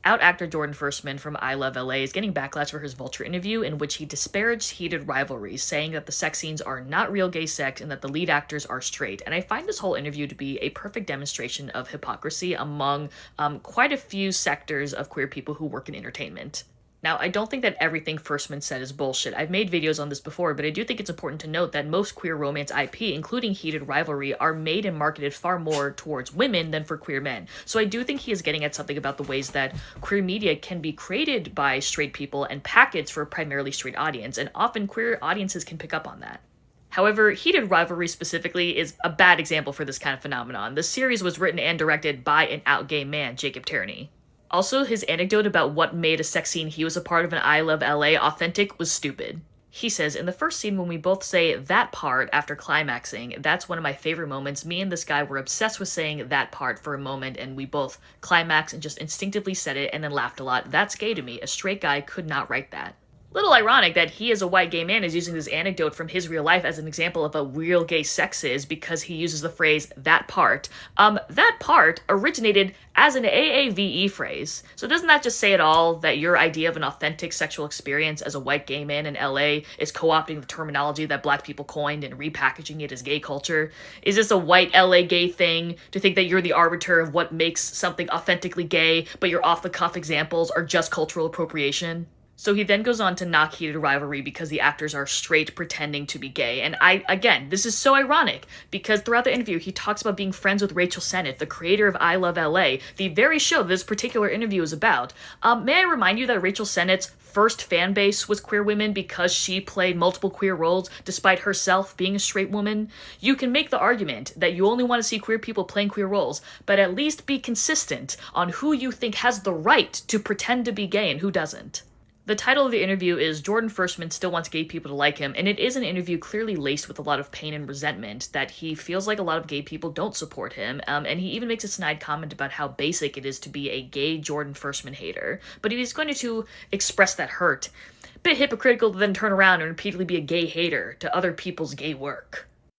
Out actor Jordan Firstman from I Love LA is getting backlash for his Vulture interview in which he disparaged heated rivalries, saying that the sex scenes are not real gay sex and that the lead actors are straight. And I find this whole interview to be a perfect demonstration of hypocrisy among quite a few sectors of queer people who work in entertainment. Now, I don't think that everything Firstman said is bullshit. I've made videos on this before, but I do think it's important to note that most queer romance IP, including Heated Rivalry, are made and marketed far more towards women than for queer men. So I do think he is getting at something about the ways that queer media can be created by straight people and packaged for a primarily straight audience, and often queer audiences can pick up on that. However, Heated Rivalry specifically is a bad example for this kind of phenomenon. The series was written and directed by an out gay man, Jacob Tierney. Also, his anecdote about what made a sex scene he was a part of in I Love LA authentic was stupid. He says, in the first scene when we both say that part after climaxing, that's one of my favorite moments. Me and this guy were obsessed with saying that part for a moment, and we both climaxed and just instinctively said it and then laughed a lot. That's gay to me. A straight guy could not write that. Little ironic that he as a white gay man is using this anecdote from his real life as an example of a real gay sex is because he uses the phrase that part. That part originated as an AAVE phrase. So doesn't that just say it all that your idea of an authentic sexual experience as a white gay man in LA is co-opting the terminology that black people coined and repackaging it as gay culture? Is this a white LA gay thing to think that you're the arbiter of what makes something authentically gay, but your off-the-cuff examples are just cultural appropriation? So he then goes on to knock Heated Rivalry because the actors are straight pretending to be gay. And again, this is so ironic because throughout the interview, he talks about being friends with Rachel Sennett, the creator of I Love LA, the very show this particular interview is about. May I remind you that Rachel Sennett's first fan base was queer women because she played multiple queer roles despite herself being a straight woman? You can make the argument that you only want to see queer people playing queer roles, but at least be consistent on who you think has the right to pretend to be gay and who doesn't. The title of the interview is Jordan Firstman Still Wants Gay People to Like Him, and it is an interview clearly laced with a lot of pain and resentment that he feels like a lot of gay people don't support him, and he even makes a snide comment about how basic it is to be a gay Jordan Firstman hater, but he's going to express that hurt. A bit hypocritical to then turn around and repeatedly be a gay hater to other people's gay work.